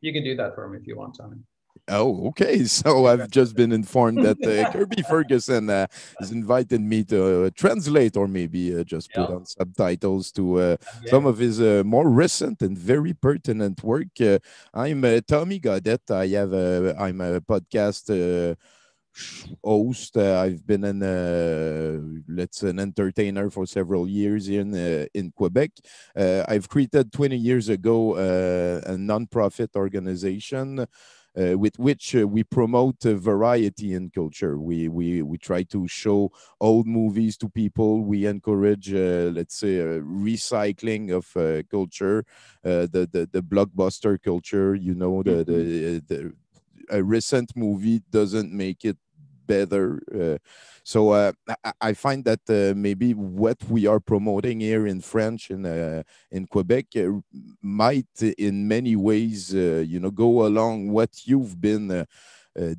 You can do that for me if you want, Tommy. Oh, okay. So I've just been informed that Kirby Ferguson has invited me to translate or maybe just put Yep. on subtitles to some Okay. of his more recent and very pertinent work. I'm Tommy Godet. I'm a podcast host. I've been let's say an entertainer for several years in Quebec. I've created 20 years ago a non-profit organization with which we promote variety in culture. We try to show old movies to people. We encourage, let's say, recycling of culture, the blockbuster culture. You know, the a recent movie doesn't make it better. I find that maybe what we are promoting here in French in Quebec might, in many ways, go along what you've been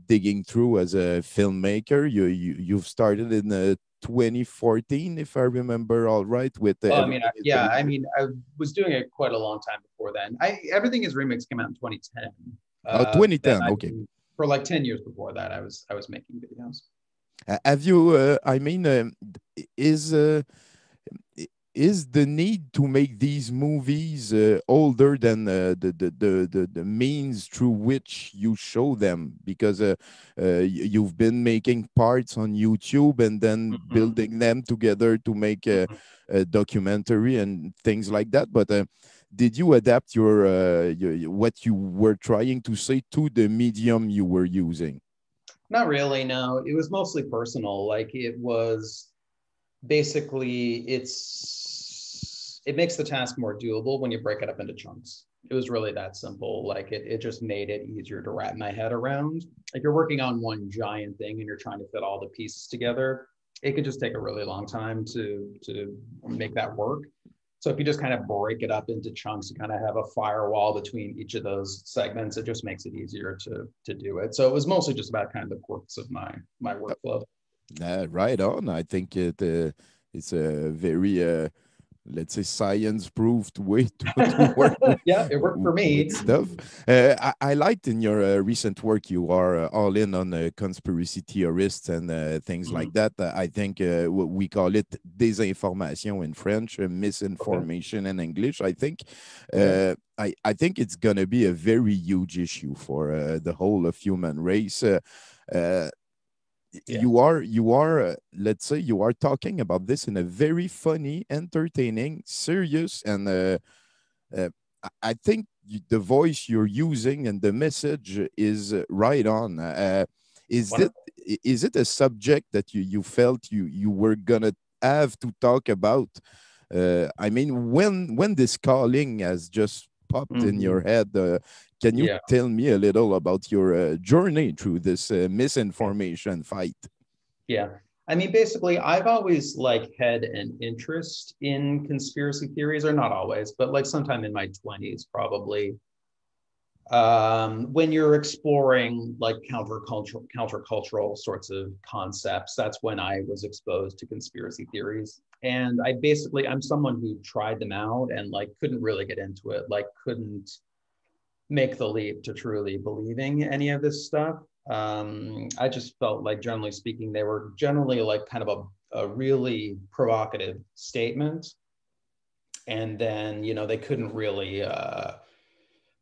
digging through as a filmmaker. You've started in 2014, if I remember all right, with Oh, I mean, Everything is a yeah, I Remix. mean, I was doing it quite a long time before then. Everything is Remix came out in 2010. Oh, Then 2010. I Okay. for like 10 years before that, I was making videos. Have you? I mean, is is the need to make these movies older than the means through which you show them? Because you've been making parts on YouTube and then Mhm. building them together to make a documentary and things like that. But did you adapt your what you were trying to say to the medium you were using? Not really, no. It was mostly personal. Like it was basically it makes the task more doable when you break it up into chunks. It was really that simple. Like it just made it easier to wrap my head around. If you're working on one giant thing and you're trying to fit all the pieces together, it could just take a really long time to make that work. So if you just kind of break it up into chunks, you kind of have a firewall between each of those segments. It just makes it easier to do it. So it was mostly just about kind of the quirks of my workflow. Right on. I think it's a very let's say science proved way to work Yeah, it worked for with me. stuff. I liked in your recent work you are all in on conspiracy theorists and things like Mhm. that. I think we call it désinformation in French, Okay. misinformation in English. I think. Okay. I think it's going to be a very huge issue for the whole of human race. Uh, Yeah. you are let's say you are talking about this in a very funny, entertaining, serious, and uh, I think the voice you're using and the message is right on. Is it Wonderful. is it a subject that you felt you were gonna have to talk about? I mean, when this calling has just popped in Mhm. your head, can you Yeah. tell me a little about your journey through this misinformation fight? Yeah. I mean, basically, I've always like had an interest in conspiracy theories, or not always, but like sometime in my 20s, probably. When you're exploring like countercultural sorts of concepts, that's when I was exposed to conspiracy theories. And I'm someone who tried them out and like couldn't really get into it, like couldn't make the leap to truly believing any of this stuff. I just felt like, generally speaking, they were generally like kind of a really provocative statement. And then, they couldn't really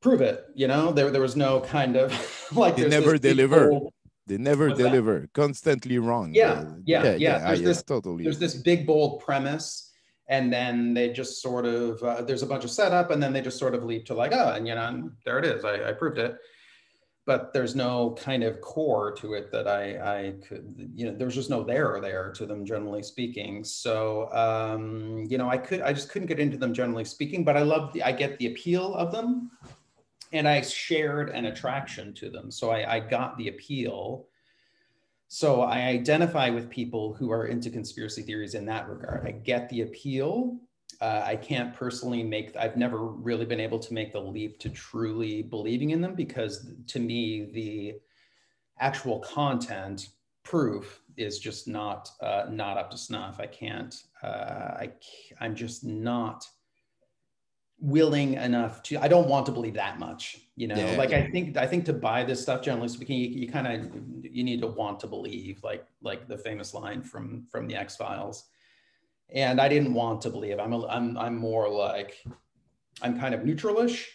prove it. There was no kind of like They there's this never big deliver. bold, They never what's that? deliver. Constantly wrong. Yeah, yeah, Yeah, yeah. yeah. I totally There's this agree. big bold premise, and then they just sort of there's a bunch of setup, and then they just sort of leap to like, oh, and there it is. I proved it. But there's no kind of core to it that I could, there was just no there to them, generally speaking. So, I just couldn't get into them, generally speaking, but I get the appeal of them, and I shared an attraction to them. So I got the appeal. So I identify with people who are into conspiracy theories in that regard. I get the appeal. I can't personally I've never really been able to make the leap to truly believing in them, because to me, the actual content proof is just not up to snuff. I can't, I'm just not willing enough to, I don't want to believe that much, you know, Yeah, like I think to buy this stuff, generally speaking, you kind of, you need to want to believe, like the famous line from the X-Files. And I didn't want to believe. I'm more like, I'm kind of neutralish,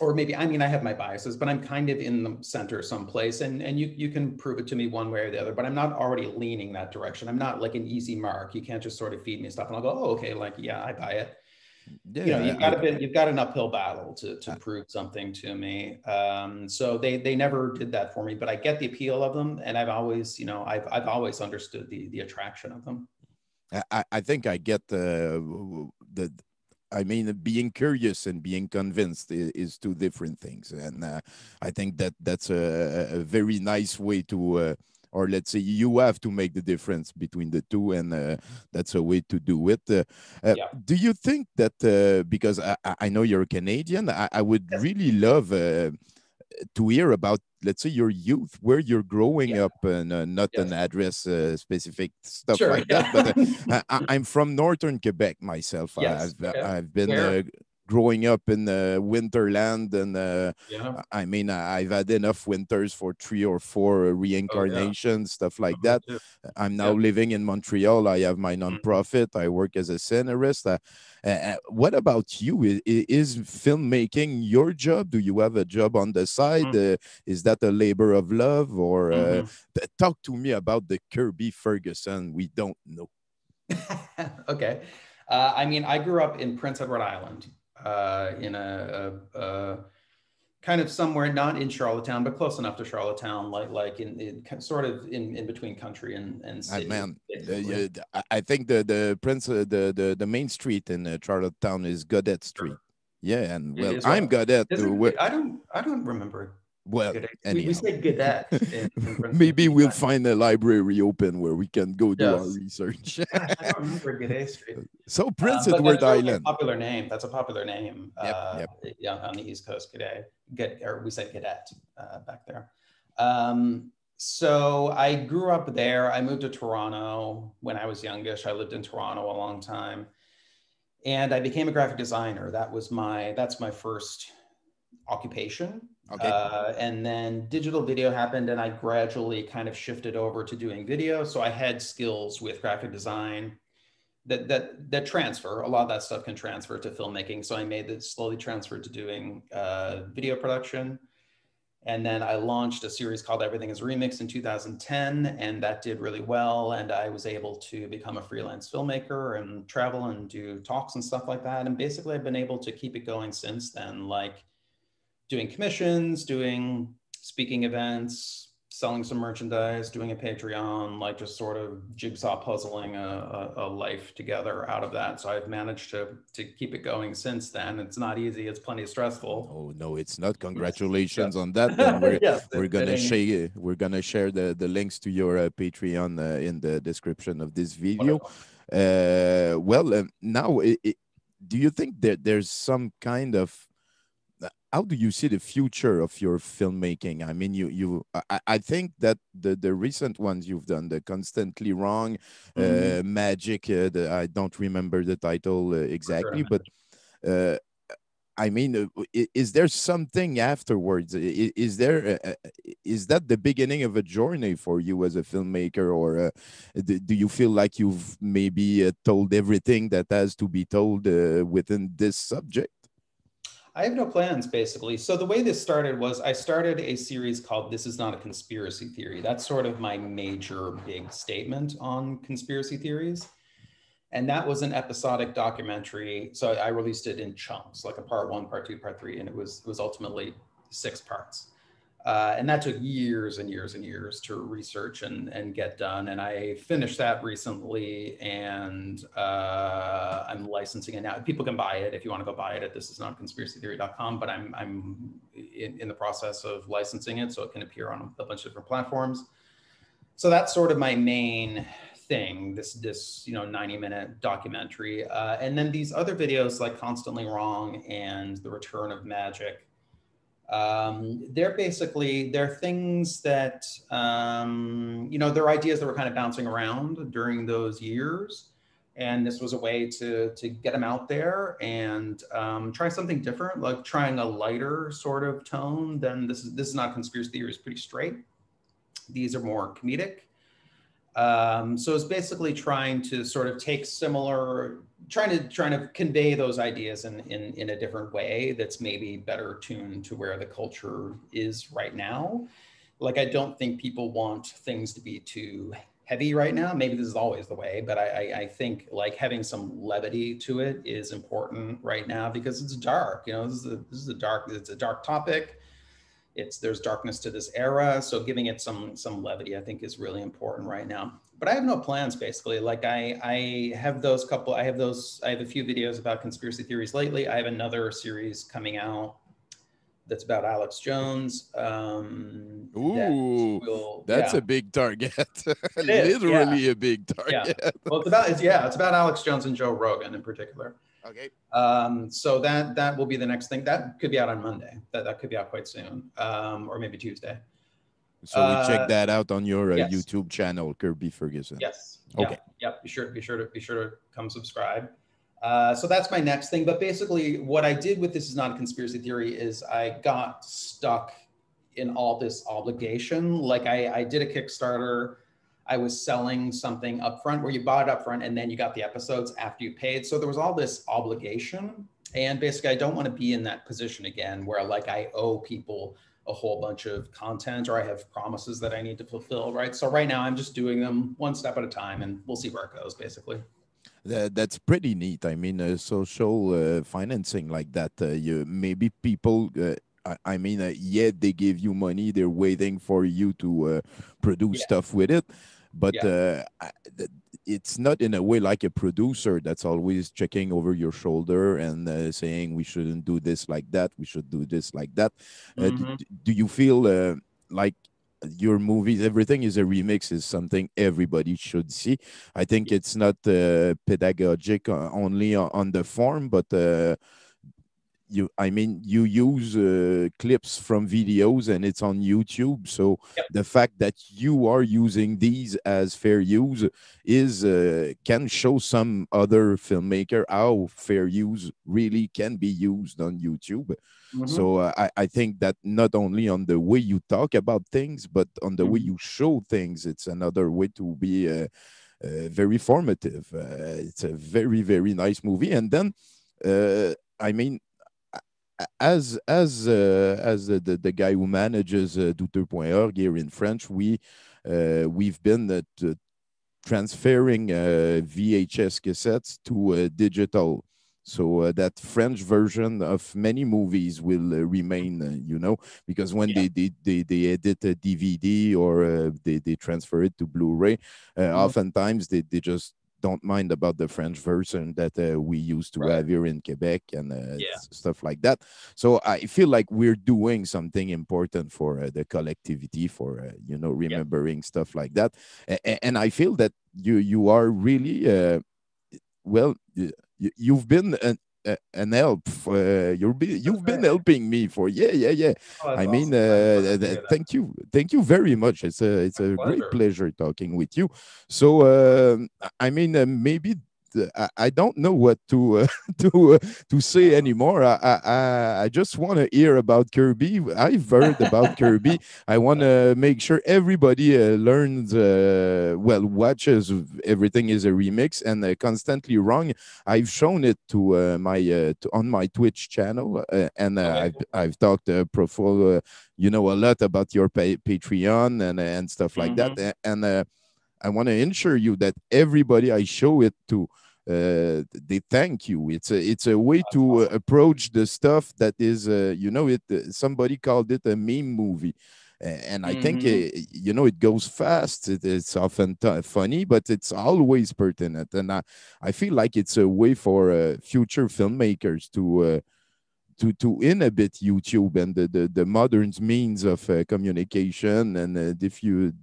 or maybe, I mean, I have my biases, but I'm kind of in the center someplace, and you can prove it to me one way or the other, but I'm not already leaning that direction. I'm not like an easy mark. You can't just sort of feed me stuff and I'll go, oh, okay, like, yeah, I buy it. You know, yeah. you've got an uphill battle to I, prove something to me. So they never did that for me, but I get the appeal of them, and I've always, you know, I've always understood the attraction of them. I think I get the. I mean, being curious and being convinced is two different things, and I think that that's a very nice way to, or let's say, you have to make the difference between the two, and that's a way to do it. Yeah. Do you think that because I know you're Canadian, I would Yes. really love to hear about, let's say, your youth, where you're growing Yeah. up, and not an Yes. address specific stuff Sure. like that. Yeah. But I'm from northern Quebec myself. Yes. Okay. I've been Where? growing up in winterland, and Yeah. I mean, I've had enough winters for 3 or 4 Oh yeah. reincarnations, stuff like Oh, me that. too. I'm now Yep. living in Montreal. I have my Mhm. nonprofit. I work as a scenarist. What about you? Is filmmaking your job? Do you have a job on the side? Mhm. Is that a labor of love? Or Mhm. talk to me about the Kirby Ferguson we don't know. Okay. I mean, I grew up in Prince Edward Island, in a kind of somewhere not in Charlottetown, but close enough to Charlottetown, like in sort of in between country and city, Man, basically. I think the Prince, the main street in Charlottetown is Godet Street. Sure. Yeah, and It well, is I'm what? Godet. Is it? I don't remember. Well, Good. We anyhow, say Gadet in Prince in maybe we'll Quebec. find a library open where we can go do our Yes. research. Gosh, I don't remember Gadet Street. So, Prince But that's Edward certainly a Island. popular name. That's a popular name, Yep, yep. yeah, on the East Coast. G'day, or we said Cadet back there. So I grew up there. I moved to Toronto when I was youngish. I lived in Toronto a long time, and I became a graphic designer. That's my first occupation. Okay. And then digital video happened, and I gradually kind of shifted over to doing video. So I had skills with graphic design that transfer. A lot of that stuff can transfer to filmmaking. So I made that slowly transferred to doing video production. And then I launched a series called Everything is Remixed in 2010, and that did really well. And I was able to become a freelance filmmaker and travel and do talks and stuff like that. And basically, I've been able to keep it going since then, like doing commissions, doing speaking events, selling some merchandise, doing a Patreon, like just sort of jigsaw puzzling a life together out of that. So I've managed to keep it going since then. It's not easy. It's plenty stressful. No, no, it's not. Yes. Congratulations Yes. on that. And Yes. we're gonna share the links to your Patreon in the description of this video. Wonderful. Well, now, do you think that there's some kind of how do you see the future of your filmmaking? I mean, I think that the recent ones you've done, the Constantly Wrong, Mhm. Magic, I don't remember the title For sure. exactly, but uh, I mean, is there something afterwards? Is there is that the beginning of a journey for you as a filmmaker, or do you feel like you've maybe told everything that has to be told within this subject? I have no plans, basically. So the way this started was I started a series called This Is Not a Conspiracy Theory. That's sort of my major big statement on conspiracy theories. And that was an episodic documentary. So I released it in chunks, like a part one, part two, part three, and it was ultimately 6 parts. And that took years and years and years to research and get done. And I finished that recently, and I'm licensing it now. People can buy it if you want to go buy it at thisisnotconspiracytheory.com. But I'm in the process of licensing it so it can appear on a bunch of different platforms. So that's sort of my main thing. This 90-minute documentary, and then these other videos like Constantly Wrong and The Return of Magic. They're things that they're ideas that were kind of bouncing around during those years. and this was a way to get them out there and try something different, like trying a lighter sort of tone than this is not conspiracy theory. It's pretty straight. These are more comedic. So it's basically trying to sort of take similar, trying to convey those ideas in a different way that's maybe better tuned to where the culture is right now. Like, I don't think people want things to be too heavy right now. Maybe this is always the way, but I think like having some levity to it is important right now because it's dark. You know, it's a dark topic. There's darkness to this era, so giving it some levity I think is really important right now. But I have no plans, basically. Like, I have those couple, I have a few videos about conspiracy theories lately. I have another series coming out that's about Alex Jones, that Ooh, will, that's yeah, a big target. it is, yeah, Literally a big yeah. target. Well, it's about Alex Jones and Joe Rogan in particular. Okay. So that will be the next thing. That could be out on Monday. That could be out quite soon, or maybe Tuesday. So we check Uh, that out on your yes, YouTube channel, Kirby Ferguson. yes, yeah, Okay. yeah. Be sure to come subscribe. So that's my next thing. But basically, what I did with This Is Not a Conspiracy Theory is I got stuck in all this obligation. Like, I did a Kickstarter. I was selling something upfront where you bought it upfront and then you got the episodes after you paid. So there was all this obligation. And basically, I don't want to be in that position again where like I owe people a whole bunch of content or I have promises that I need to fulfill, right? So right now I'm just doing them one step at a time and we'll see where it goes, basically. That's pretty neat. I mean, social financing like that. You maybe people. I mean, yeah, they give you money. They're waiting for you to produce Yeah, stuff with it, but yeah. it's not in a way like a producer that's always checking over your shoulder and saying we shouldn't do this like that. We should do this like that. Mm-hmm. Do you feel like your movies, everything is a remix, is something everybody should see? I think it's not pedagogic only on the form, but I mean, you use clips from videos and it's on YouTube. So Yep. the fact that you are using these as fair use is can show some other filmmaker how fair use really can be used on YouTube. Mm-hmm. So I think that not only on the way you talk about things, but on the way Mm-hmm. you show things, it's another way to be very formative. It's a very, very nice movie. And then, I mean, as the guy who manages Douteux.org here in French, we've been transferring VHS cassettes to digital. So that French version of many movies will remain, because when Yeah. they edit a DVD or they transfer it to Blu-ray, Mm-hmm. oftentimes they just don't mind about the French version that we used to Right. have here in Quebec and Yeah. stuff like that. So I feel like we're doing something important for the collectivity, for Yeah. remembering stuff like that. And I feel that you are really well. You've been an help. You've That's been great. helping me for yeah. Oh, that's I mean, awesome. I'm glad to hear that. thank you very much. It's My a great pleasure. pleasure talking with you. So I mean, maybe. I don't know what to to to say Uh, anymore. I just want to hear about Kirby. I've heard about Kirby. I want to make sure everybody learns, watches Everything is a Remix and Constantly Wrong. I've shown it to on my Twitch channel, and okay, I've cool. I've talked Profol, a lot about your Patreon and stuff like that, Mm-hmm. and I want to ensure you that everybody I show it to, they thank you. It's a way That's to awesome. approach the stuff that is, it. Somebody called it a meme movie, and I think Mm-hmm. it goes fast. It's often funny, but it's always pertinent, and I feel like it's a way for future filmmakers to inhibit YouTube and the modern means of communication and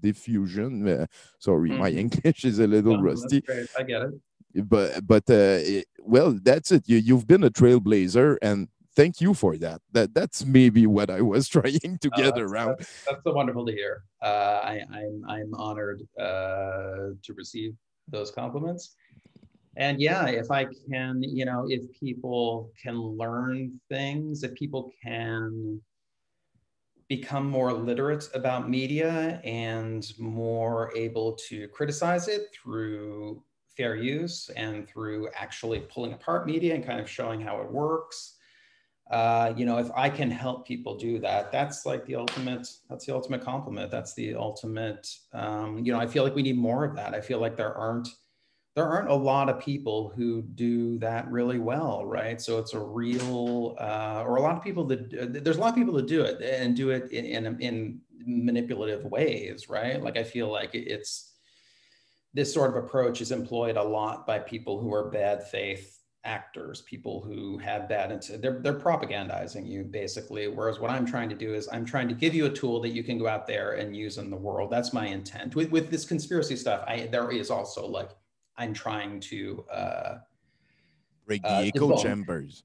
diffusion. Sorry, my Mm-hmm. English is a little No, that's rusty, great. I get it. well, that's it. You've been a trailblazer, and thank you for that. That's maybe what I was trying to get around. That's so wonderful to hear. I'm honored to receive those compliments. And yeah, if I can, you know, if people can learn things, if people can become more literate about media and more able to criticize it through fair use and through actually pulling apart media and kind of showing how it works. You know, if I can help people do that, that's like that's the ultimate compliment. That's the ultimate, you know, I feel like we need more of that. I feel like there aren't a lot of people who do that really well, right? So it's a real, or a lot of people that, there's a lot of people that do it and do it in manipulative ways, right? Like I feel like it's, this sort of approach is employed a lot by people who are bad faith actors, people who have bad, they're propagandizing you basically. Whereas what I'm trying to do is I'm trying to give you a tool that you can go out there and use in the world. That's my intent. With this conspiracy stuff, there is also like, I'm trying to Break the echo debunk. chambers.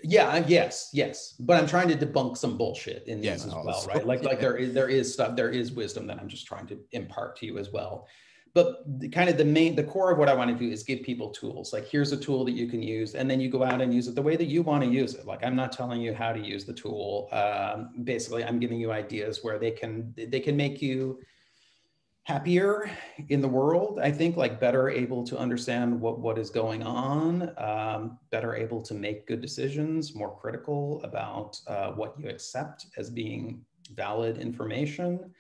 Yeah, yes, but I'm trying to debunk some bullshit in Yeah, these as well, also. right? Like, Yeah. like there is stuff, there is wisdom that I'm just trying to impart to you as well. But the core of what I want to do is give people tools. Like, here's a tool that you can use, and then you go out and use it the way that you want to use it. Like, I'm not telling you how to use the tool. Basically, I'm giving you ideas where they can make you happier in the world. I think, like, better able to understand what is going on, better able to make good decisions, more critical about what you accept as being valid information.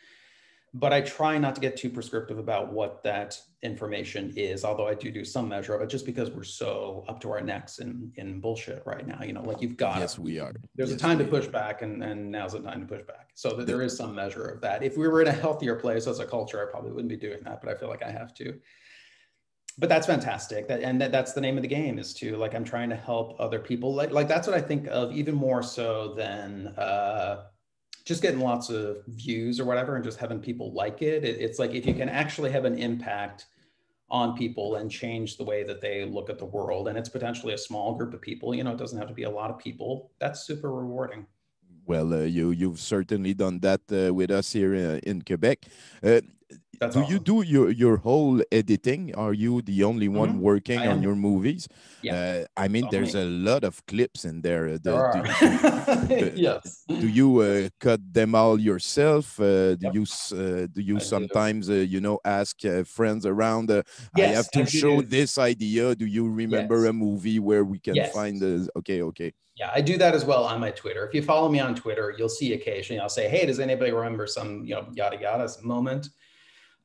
But I try not to get too prescriptive about what that information is, although I do some measure of it, just because we're so up to our necks in bullshit right now. You know, like, you've got Yes, to, we are. there's a Yes, time to we push are. back, and now's the time to push back. So that The, there is some measure of that. If we were in a healthier place as a culture, I probably wouldn't be doing that, but I feel like I have to. But that's fantastic. That's the name of the game, is to, like, I'm trying to help other people. Like that's what I think of even more so than just getting lots of views or whatever and just having people like it. It's like, if you can actually have an impact on people and change the way that they look at the world, and it's potentially a small group of people, you know, it doesn't have to be a lot of people, that's super rewarding. well, you've certainly done that with us here in Quebec. Uh, That's do you awesome. do your whole editing? Are you the only one Mm-hmm. I working on am. your movies? Yeah, I it's mean, all there's me. a lot of clips in there. There are. The, Yes. do you cut them all yourself? Yep, Do you I do. sometimes ask friends around? I Yes, have I to show do. this idea. Do you remember Yes. a movie where we can Yes. find? Okay, okay. Yeah, I do that as well on my Twitter. If you follow me on Twitter, you'll see occasionally I'll say, "Hey, does anybody remember some, you know, yada yada moment?"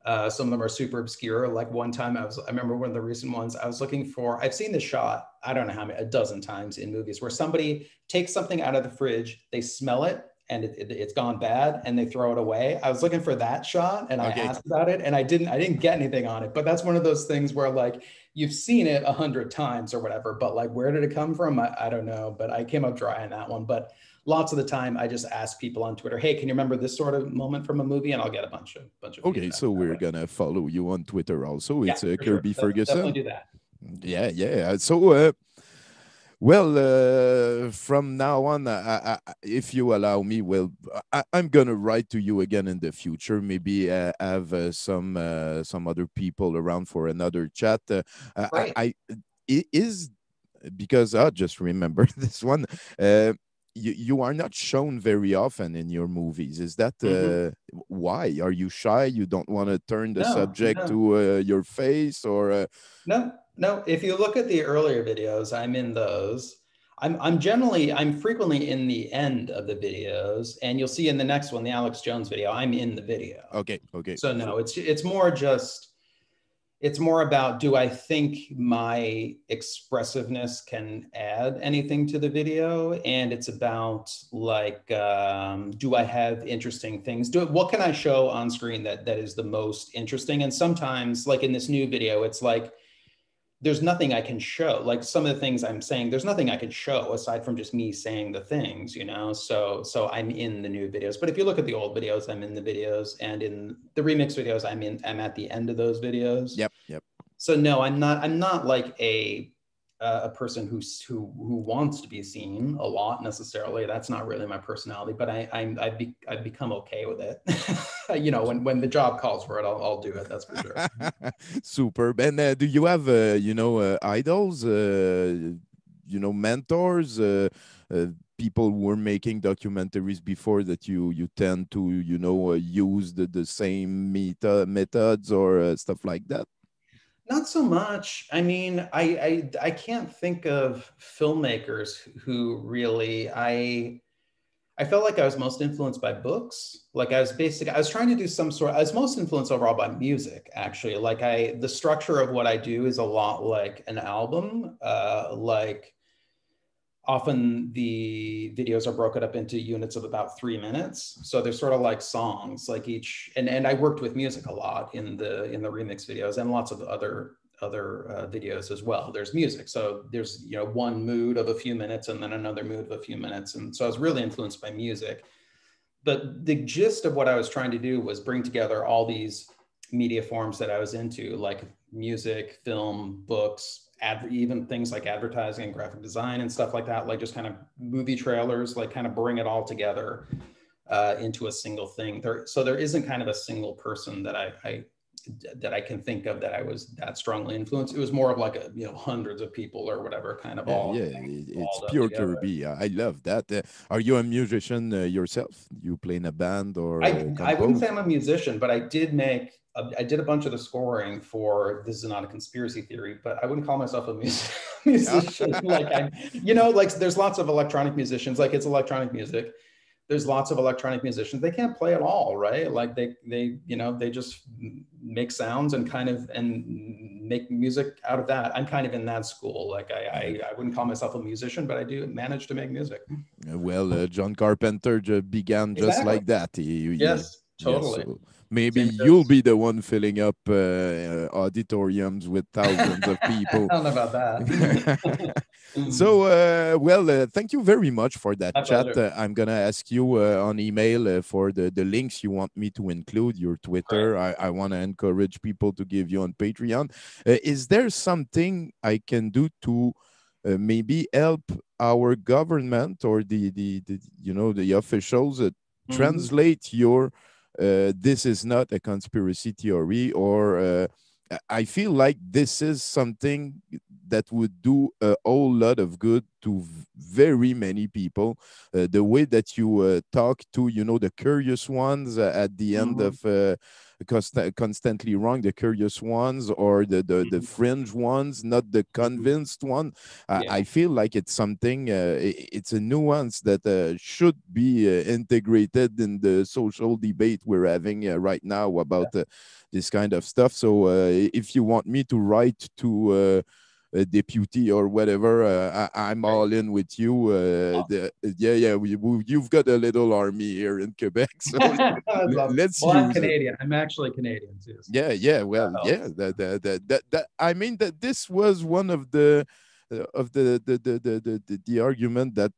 Some of them are super obscure. Like, one time I remember one of the recent ones, I was looking for, I've seen the shot, I don't know how many, a dozen times in movies, where somebody takes something out of the fridge, they smell it, and it's gone bad, and they throw it away. I was looking for that shot, and I Okay. asked about it, and I didn't get anything on it. But that's one of those things where, like, you've seen it 100 times or whatever, but like, where did it come from? I don't know, but I came up dry on that one. But lots of the time I just ask people on Twitter, "Hey, can you remember this sort of moment from a movie?" And I'll get a bunch of Okay, feedback so that we're way. gonna follow you on Twitter also. Yeah, It's for sure. Kirby Definitely Ferguson. do that. Yeah, yeah. So, well, from now on, if you allow me, well, I'm gonna write to you again in the future. Maybe have some other people around for another chat. Great. It is because I just remember this one. You are not shown very often in your movies. Is that Hmm. why? Are you shy? You don't want to turn the No, subject no, to your face, or no, no. If you look at the earlier videos, I'm in those. I'm frequently in the end of the videos, and you'll see in the next one, the Alex Jones video, I'm in the video. okay, okay. So So no, it's more about, do I think my expressiveness can add anything to the video? And it's about, like, do I have interesting things? What can I show on screen that is the most interesting? And sometimes, like in this new video, it's like, there's nothing I can show. Like, some of the things I'm saying, there's nothing I can show aside from just me saying the things, you know? So I'm in the new videos. But if you look at the old videos, I'm in the videos, and in the remix videos, I'm at the end of those videos. yep, yep. So no, I'm not like a a person who wants to be seen a lot necessarily. That's not really my personality, but I've become okay with it. You know, when the job calls for it, I'll do it. That's for sure. Superb. And do you have, idols, mentors, people who were making documentaries before that you tend to, use the same methods or stuff like that? Not so much. I mean, I can't think of filmmakers who really I felt like I was most influenced by books. Like I was trying to do some sort, I was most influenced overall by music, actually. Like the structure of what I do is a lot like an album. Like often the videos are broken up into units of about 3 minutes. So they're sort of like songs, like each, and I worked with music a lot in the remix videos and lots of other videos as well. There's music. So there's, one mood of a few minutes and then another mood of a few minutes. And so I was really influenced by music. But the gist of what I was trying to do was bring together all these media forms that I was into, like music, film, books, even things like advertising and graphic design and stuff like that, like just kind of movie trailers, like kind of bring it all together into a single thing. So there isn't kind of a single person that I can think of that I was that strongly influenced. It was more of like hundreds of people or whatever, kind of Yeah, all yeah, it's all up pure together. Kirby. I love that. Are you a musician yourself? You play in a band or I wouldn't say compose? I'm a musician, but I did a bunch of the scoring for This Is Not a Conspiracy Theory, but I wouldn't call myself a Yeah. musician. Like like there's lots of electronic musicians, like it's electronic music. There's lots of electronic musicians. They can't play at all, right? Like they just make sounds and kind of and make music out of that. I'm kind of in that school. Like Yeah. I wouldn't call myself a musician, but I do manage to make music. Well, John Carpenter began just Exactly. like that. Yes, Yes, totally. so maybe Same you'll goes. be the one filling up auditoriums with thousands of I people. don't know about that. So, well, thank you very much for that My chat. pleasure. I'm gonna ask you on email for the links you want me to include, your Great. Twitter. I want to encourage people to give you on Patreon. Is there something I can do to maybe help our government or the officials Mhm. translate your this is not a conspiracy theory, or I feel like this is something that would do a whole lot of good to very many people. The way that you talk to, the curious ones at the end Mhm. of constantly wrong, the curious ones, or the Mhm. fringe ones, not the Mhm. convinced one. I Yeah. feel like it's something, it's a nuance that should be integrated in the social debate we're having right now about this kind of stuff. So if you want me to write to a deputy or whatever, I'm Great. all in with you. Awesome. Yeah, yeah, you've got a little army here in Quebec, so That's awesome. let's Well, I'm use it. Canadian. I'm actually Canadian too, so Yeah, yeah, that well, yeah. helps. That I mean that this was one of the argument that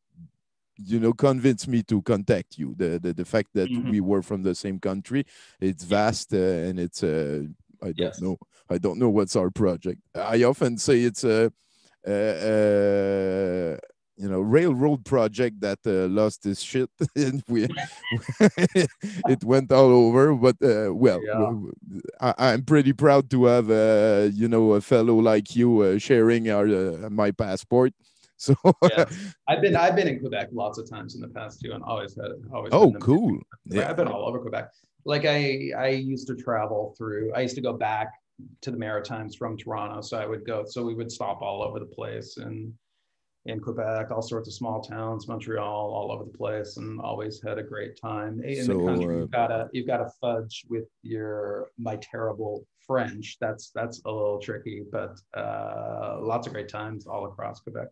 convinced me to contact you. The fact that Mhm. we were from the same country, it's Yeah. vast, and it's I don't Yes. know. I don't know what's our project. I often say it's a railroad project that lost its shit, and we it went all over. But well, Yeah. I'm pretty proud to have a fellow like you sharing our my passport. So Yes. I've been in Quebec lots of times in the past too, and always had oh, an amazing cool. time in Quebec. Yeah. I've been all over Quebec. Like I used to travel through. I used to go back to the Maritimes from Toronto, so I would go. So we would stop all over the place and in Quebec, all sorts of small towns, Montreal, all over the place, and always had a great time. In the country, So you've got to fudge with my terrible French. That's a little tricky, but lots of great times all across Quebec.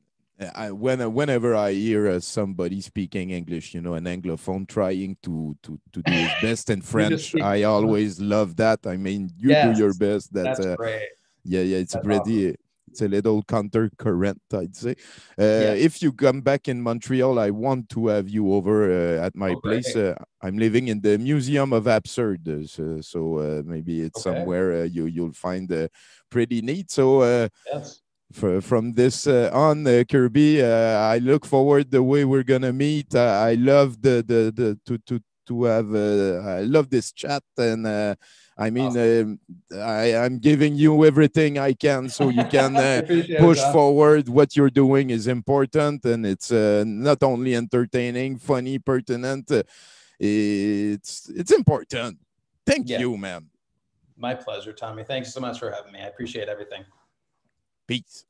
whenever I hear somebody speaking English, an Anglophone trying to do his best in You just French, speak. I always love that. I mean, you do your Yes, best. That's that's great. yeah, yeah. It's a That's awesome. pretty. It's a little counter current, I'd say. Yeah. If you come back in Montreal, I want to have you over at my Oh, place. great. I'm living in the Museum of Absurd, so maybe it's Okay. somewhere you'll find pretty neat. So Yes. from this on, Kirby. I look forward the way we're gonna meet. I love the to have. I love this chat, and I mean, Awesome. I'm giving you everything I can so you can I appreciate it, push John. forward. What you're doing is important, and it's not only entertaining, funny, pertinent. It's important. Thank Yeah, you, man. my pleasure, Tommy. Thanks so much for having me. I appreciate everything. Peace.